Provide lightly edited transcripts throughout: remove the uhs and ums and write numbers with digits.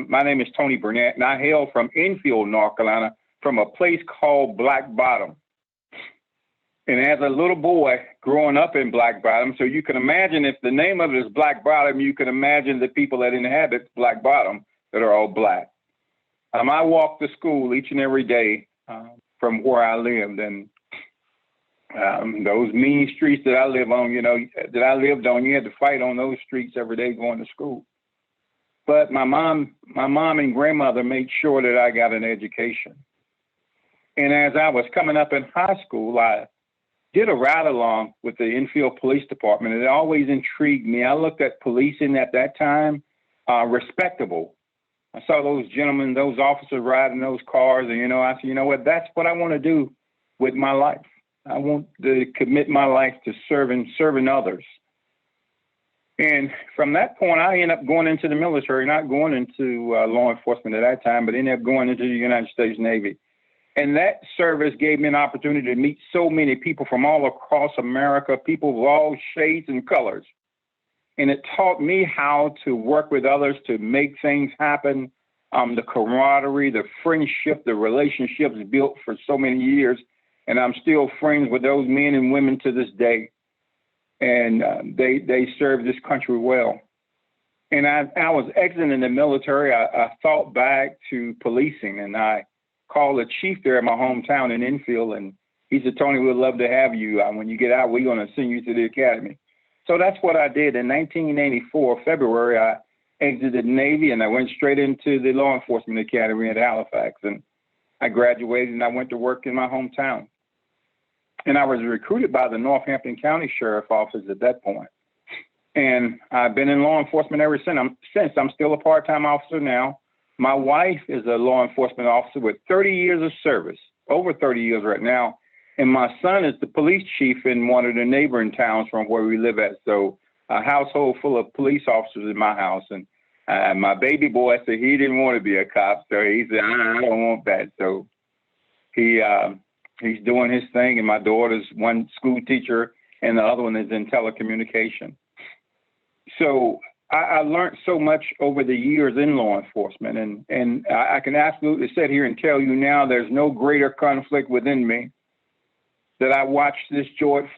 My name is Tony Burnette, and I hail from Enfield, North Carolina, from a place called Black Bottom. And as a little boy growing up in Black Bottom, so you can imagine if the name of it is Black Bottom, you can imagine the people that inhabit Black Bottom that are all black. I walk to school each and every day from where I lived, and those mean streets that I lived on, you had to fight on those streets every day going to school. But my mom and grandmother made sure that I got an education. And as I was coming up in high school, I did a ride along with the Enfield Police Department, and it always intrigued me. I looked at policing at that time, respectable. I saw those gentlemen, those officers riding those cars, and, I said, you know what, that's what I want to do with my life. I want to commit my life to serving others. And from that point, I ended up going into the military, not going into law enforcement at that time, but ended up going into the United States Navy. And that service gave me an opportunity to meet so many people from all across America, people of all shades and colors. And it taught me how to work with others to make things happen. The camaraderie, the friendship, the relationships built for so many years. And I'm still friends with those men and women to this day. And they serve this country well. And I was exiting the military. I thought back to policing, and I called the chief there in my hometown in Enfield, and he said, Tony, we'd love to have you. When you get out, we're going to send you to the academy. So that's what I did. In 1984, February, I exited the Navy, and I went straight into the law enforcement academy at Halifax. And I graduated, and I went to work in my hometown. And I was recruited by the Northampton County Sheriff Office at that point. And I've been in law enforcement ever since. I'm still a part-time officer now. My wife is a law enforcement officer with 30 years of service, over 30 years right now. And my son is the police chief in one of the neighboring towns from where we live at. So a household full of police officers in my house. And my baby boy said he didn't want to be a cop. So he said, I don't want that. So he's doing his thing. And my daughter's one school teacher and the other one is in telecommunication. So I learned so much over the years in law enforcement, and I can absolutely sit here and tell you now there's no greater conflict within me that I watched this George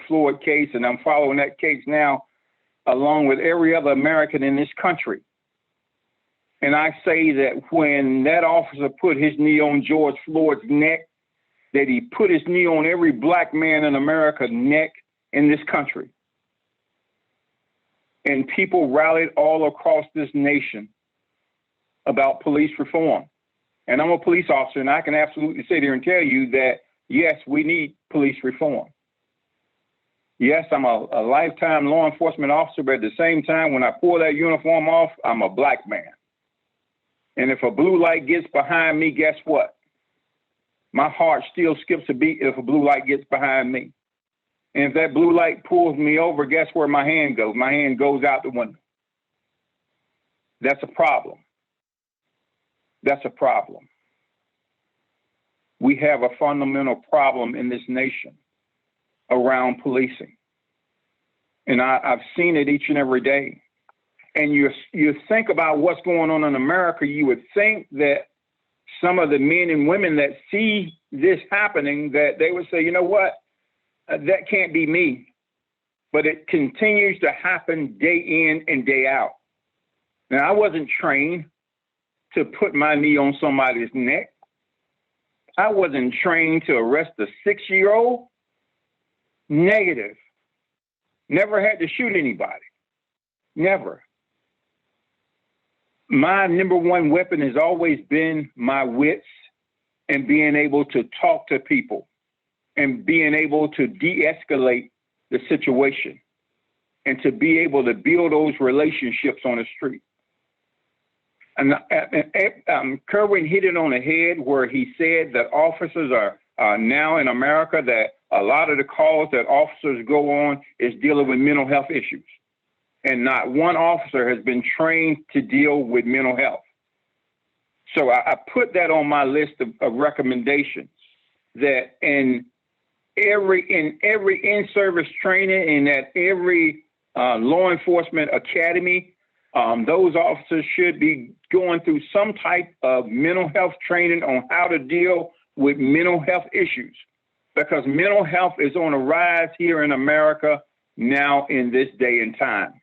Floyd case, and I'm following that case now along with every other American in this country. And I say that when that officer put his knee on George Floyd's neck, that he put his knee on every black man in America's neck in this country. And people rallied all across this nation about police reform. And I'm a police officer, and I can absolutely sit here and tell you that, yes, we need police reform. Yes, I'm a lifetime law enforcement officer, but at the same time, when I pull that uniform off, I'm a black man. And if a blue light gets behind me, guess what? My heart still skips a beat if a blue light gets behind me. And if that blue light pulls me over, guess where my hand goes? My hand goes out the window. That's a problem. That's a problem. We have a fundamental problem in this nation around policing. And I've seen it each and every day. And you think about what's going on in America, you would think that some of the men and women that see this happening, that they would say, you know what? That can't be me. But it continues to happen day in and day out. Now, I wasn't trained to put my knee on somebody's neck. I wasn't trained to arrest a 6-year-old. Negative. Never had to shoot anybody. Never. My number one weapon has always been my wits and being able to talk to people and being able to de-escalate the situation and to be able to build those relationships on the street. And Kerwin hit it on the head where he said that officers are now in America, that a lot of the calls that officers go on is dealing with mental health issues. And not one officer has been trained to deal with mental health. So I put that on my list of recommendations, that in every in-service training and at every law enforcement academy, Those officers should be going through some type of mental health training on how to deal with mental health issues, because mental health is on a rise here in America now in this day and time.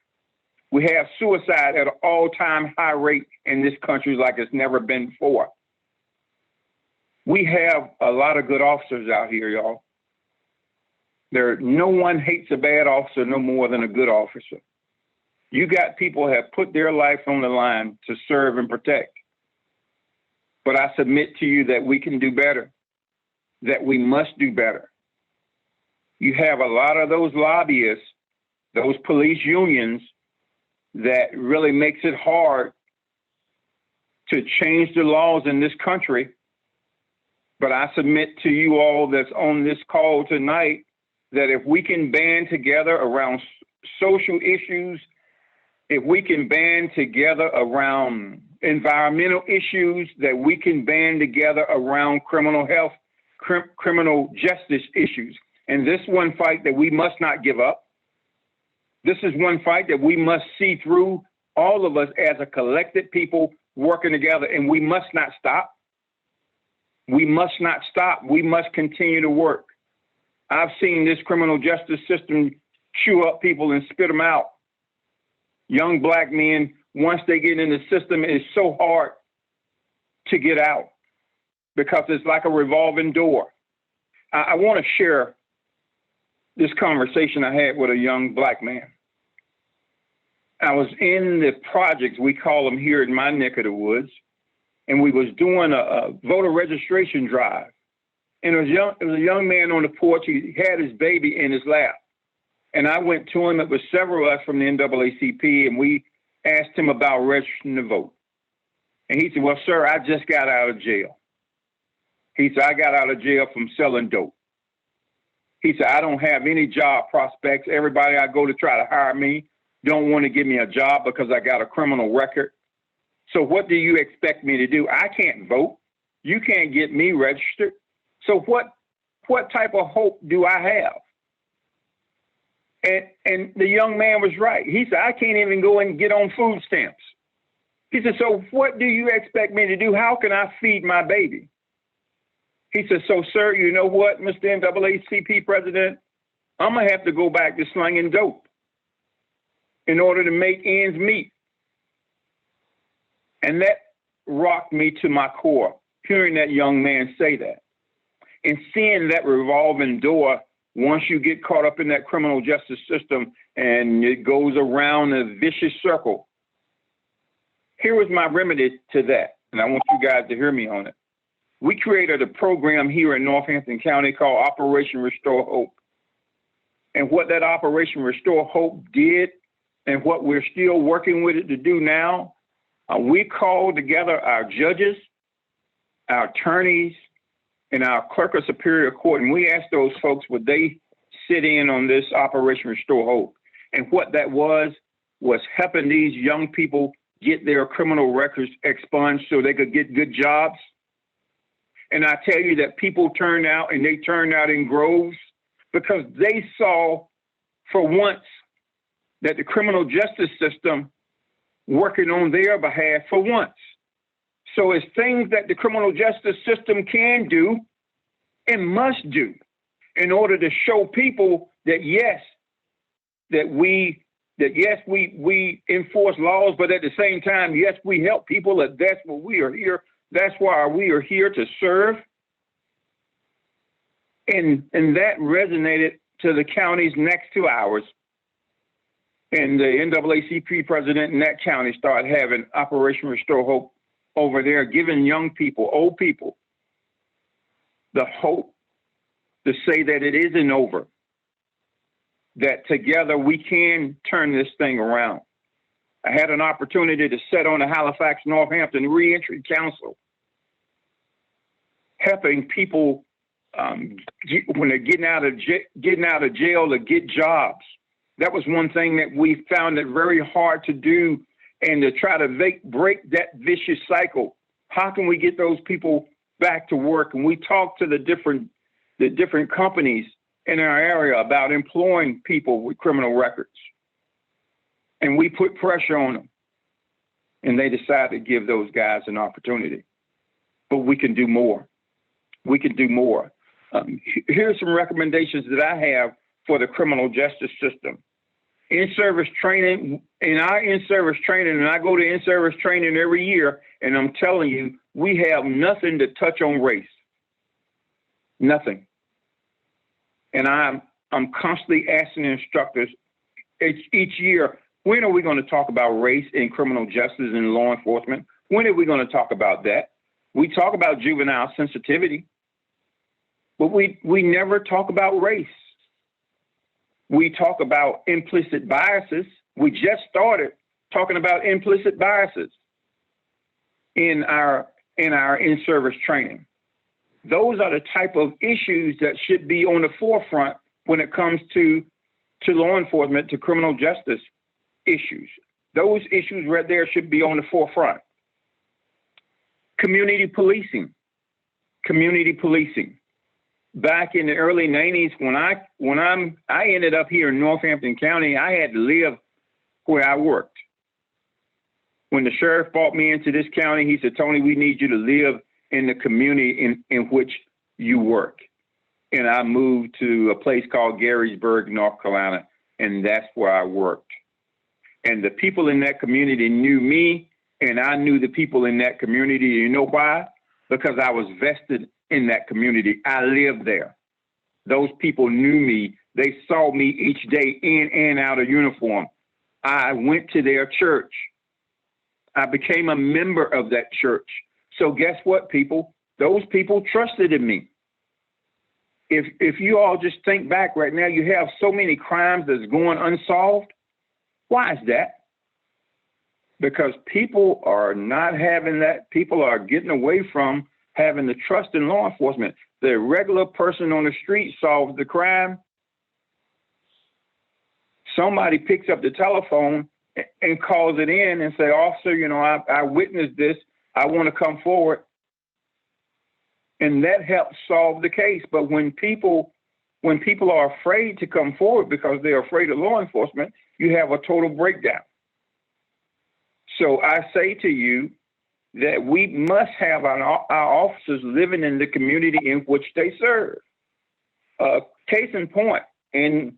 We have suicide at an all-time high rate in this country like it's never been before. We have a lot of good officers out here, y'all. No one hates a bad officer no more than a good officer. You got people who have put their life on the line to serve and protect. But I submit to you that we can do better, that we must do better. You have a lot of those lobbyists, those police unions, that really makes it hard to change the laws in this country. But I submit to you all that's on this call tonight that if we can band together around social issues, if we can band together around environmental issues, that we can band together around criminal health, criminal justice issues. And this one fight that we must not give up. This is one fight that we must see through, all of us as a collected people working together, and we must not stop. We must not stop. We must continue to work. I've seen this criminal justice system chew up people and spit them out. Young black men, once they get in the system, it's so hard to get out because it's like a revolving door. I want to share this conversation I had with a young black man. I was in the projects, we call them here in my neck of the woods, and we was doing a voter registration drive. And it was a young man on the porch. He had his baby in his lap. And I went to him. It was several of us from the NAACP, and we asked him about registering to vote. And he said, well, sir, I just got out of jail. He said, I got out of jail from selling dope. He said, I don't have any job prospects. Everybody I go to try to hire me don't want to give me a job because I got a criminal record. So what do you expect me to do? I can't vote. You can't get me registered. So what type of hope do I have? And the young man was right. He said, I can't even go and get on food stamps. He said, so what do you expect me to do? How can I feed my baby? He said, so, sir, you know what, Mr. NAACP president? I'm going to have to go back to slinging dope in order to make ends meet. And that rocked me to my core, hearing that young man say that. And seeing that revolving door, once you get caught up in that criminal justice system and it goes around a vicious circle. Here was my remedy to that, and I want you guys to hear me on it. We created a program here in Northampton County called Operation Restore Hope. And what that Operation Restore Hope did, and what we're still working with it to do now, we called together our judges, our attorneys, and our clerk of superior court, and we asked those folks would they sit in on this Operation Restore Hope. And what that was helping these young people get their criminal records expunged so they could get good jobs. And I tell you that people turned out, and they turned out in groves, because they saw for once that the criminal justice system working on their behalf for once. So it's things that the criminal justice system can do and must do in order to show people that yes, we enforce laws, but at the same time, yes, we help people. That's what we are here. That's why we are here to serve. And that resonated to the counties next to ours. And the NAACP president in that county started having Operation Restore Hope over there, giving young people, old people, the hope to say that it isn't over, that together we can turn this thing around. I had an opportunity to sit on the Halifax, Northampton Reentry Council, helping people when they're getting out of jail to get jobs. That was one thing that we found it very hard to do, and to try to break that vicious cycle. How can we get those people back to work? And we talked to the different companies in our area about employing people with criminal records. And we put pressure on them. and they decide to give those guys an opportunity. But we can do more. We can do more. Here's some recommendations that I have for the criminal justice system. In-service training, in our in-service training, and I go to in-service training every year, and I'm telling you, we have nothing to touch on race. Nothing. And I'm constantly asking instructors each year, when are we going to talk about race in criminal justice and law enforcement? When are we going to talk about that? We talk about juvenile sensitivity, but we never talk about race. We talk about implicit biases. We just started talking about implicit biases in our in-service training. Those are the type of issues that should be on the forefront when it comes to law enforcement, to criminal justice issues. Those issues right there should be on the forefront. Community policing. Community policing. Back in the early 90s, when I ended up here in Northampton County, I had to live where I worked. When the sheriff brought me into this county, he said, Tony, we need you to live in the community in which you work. And I moved to a place called Garysburg, North Carolina, and that's where I worked. And the people in that community knew me, and I knew the people in that community. You know why? Because I was vested in that community. I lived there. Those people knew me. They saw me each day in and out of uniform. I went to their church. I became a member of that church. So guess what, people? Those people trusted in me. If you all just think back right now, you have so many crimes that's going unsolved. Why is that? Because people are not having that. People are getting away from having the trust in law enforcement. The regular person on the street solves the crime. Somebody picks up the telephone and calls it in and say, officer, you know, I witnessed this. I want to come forward. And that helps solve the case. But when people are afraid to come forward because they're afraid of law enforcement, you have a total breakdown. So I say to you that we must have our officers living in the community in which they serve. Case in point, in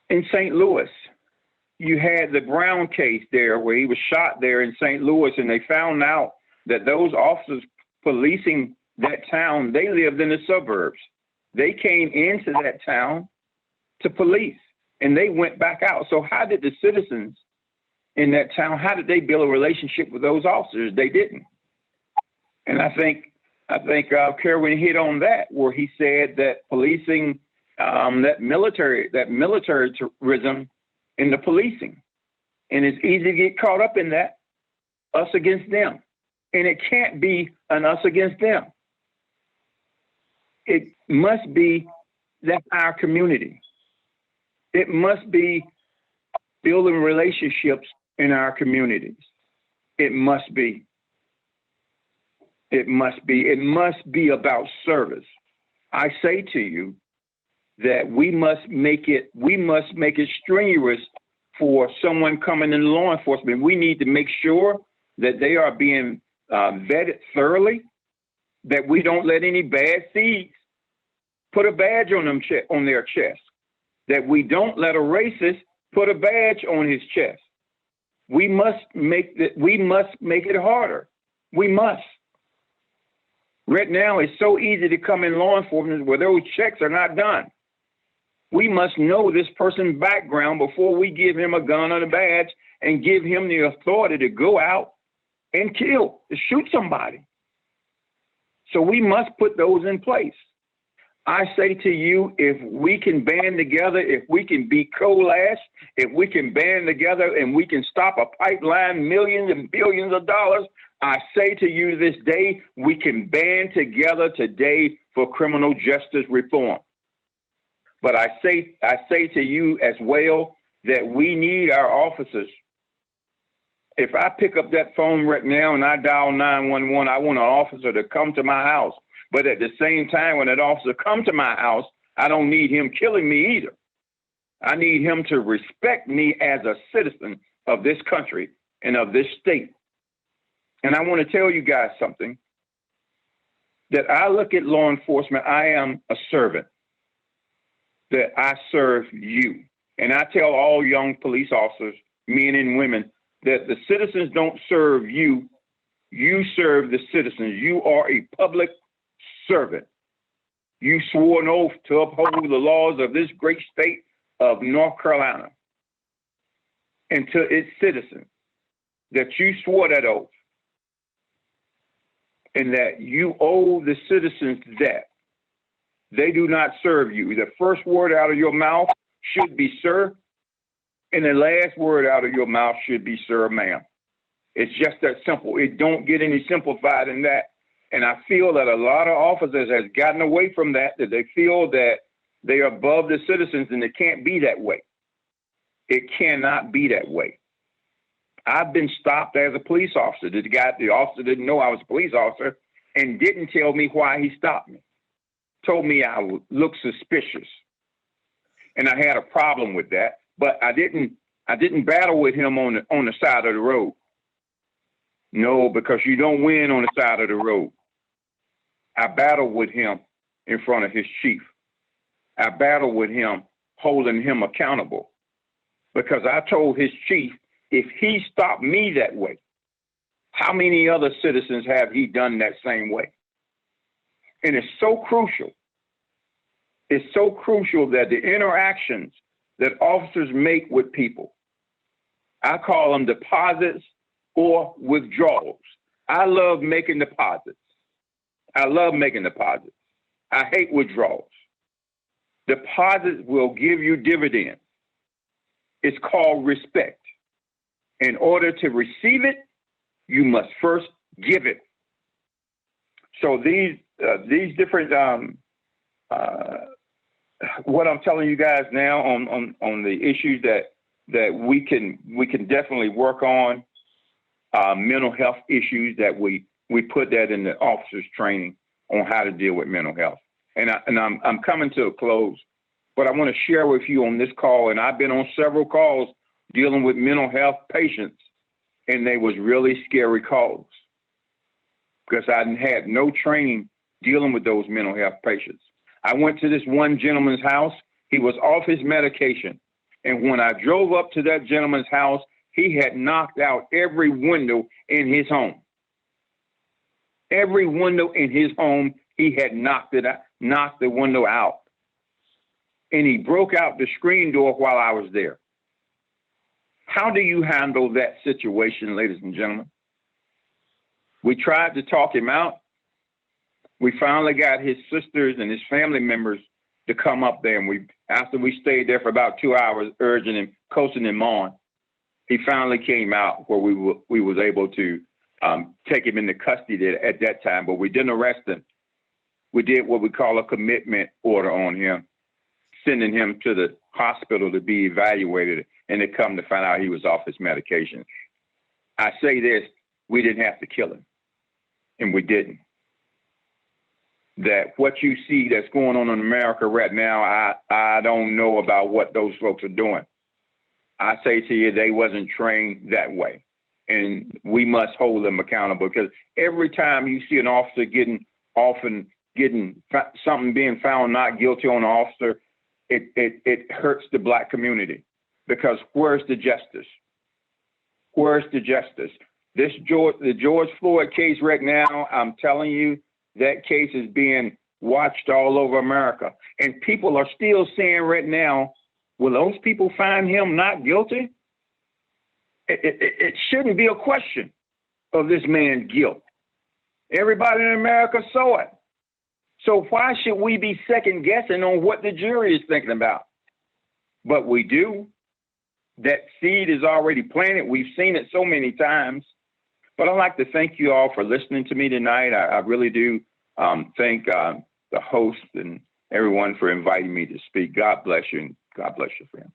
St. Louis, you had the Brown case there where he was shot there in St. Louis, and they found out that those officers policing that town, they lived in the suburbs. They came into that town to police, and they went back out. So how did the citizens in that town, how did they build a relationship with those officers? They didn't. And I think Kerwin hit on that, where he said that policing, that militarism in the policing, and it's easy to get caught up in that, us against them. And it can't be an us against them. It must be that our community. It must be building relationships in our communities. It must be. It must be. It must be about service. I say to you that we must make it strenuous for someone coming into law enforcement. We need to make sure that they are being vetted thoroughly, that we don't let any bad seeds put a badge on them on their chest, that we don't let a racist put a badge on his chest. We must make it harder. We must. Right now, it's so easy to come in law enforcement where those checks are not done. We must know this person's background before we give him a gun or a badge and give him the authority to go out and kill, to shoot somebody. So we must put those in place. I say to you, if we can band together, if we can be coalesced, if we can band together and we can stop a pipeline, millions and billions of dollars, I say to you this day, we can band together today for criminal justice reform. But I say to you as well that we need our officers. If I pick up that phone right now and I dial 911, I want an officer to come to my house. But at the same time, when that officer comes to my house, I don't need him killing me either. I need him to respect me as a citizen of this country and of this state. And I want to tell you guys something, that I look at law enforcement, I am a servant, that I serve you. And I tell all young police officers, men and women, that the citizens don't serve you, you serve the citizens. You are a public servant. You swore an oath to uphold the laws of this great state of North Carolina and to its citizens, that you swore that oath and that you owe the citizens that. They do not serve you. The first word out of your mouth should be sir, and the last word out of your mouth should be sir, ma'am. It's just that simple. It don't get any simplified than that. And I feel that a lot of officers has gotten away from that, that they feel that they are above the citizens, and it can't be that way. It cannot be that way. I've been stopped as a police officer. The officer didn't know I was a police officer and didn't tell me why he stopped me. Told me I looked suspicious. And I had a problem with that, but I didn't battle with him on the side of the road. No, because you don't win on the side of the road. I battled with him in front of his chief. I battled with him, holding him accountable, because I told his chief, if he stopped me that way, how many other citizens have he done that same way? And it's so crucial. It's so crucial that the interactions that officers make with people, I call them deposits or withdrawals. I love making deposits. I love making deposits. I hate withdrawals. Deposits will give you dividends. It's called respect. In order to receive it, you must first give it. So these different, what I'm telling you guys now on the issues that we can definitely work on, mental health issues, that we put that in the officers' training on how to deal with mental health. And I'm coming to a close, but I want to share with you on this call, and I've been on several calls dealing with mental health patients, and they was really scary calls because I had no training dealing with those mental health patients. I went to this one gentleman's house. He was off his medication. And when I drove up to that gentleman's house, he had knocked out every window in his home. Every window in his home, he had knocked the window out. And he broke out the screen door while I was there. How do you handle that situation, ladies and gentlemen? We tried to talk him out. We finally got his sisters and his family members to come up there. And after we stayed there for about 2 hours, urging him, coaching him on, he finally came out where we was able to take him into custody at that time, but we didn't arrest him. We did what we call a commitment order on him, sending him to the hospital to be evaluated, and they come to find out he was off his medication. I say this, we didn't have to kill him, and we didn't. That what you see that's going on in America right now, I don't know about what those folks are doing. I say to you, they wasn't trained that way. And we must hold them accountable, because every time you see an officer getting something being found not guilty on an officer, it hurts the Black community, because where's the justice? Where's the justice? The George Floyd case right now, I'm telling you, that case is being watched all over America. And people are still saying right now, will those people find him not guilty? It shouldn't be a question of this man's guilt. Everybody in America saw it. So why should we be second guessing on what the jury is thinking about? But we do. That seed is already planted. We've seen it so many times. But I'd like to thank you all for listening to me tonight. I really do thank the host and everyone for inviting me to speak. God bless you, and God bless your friends.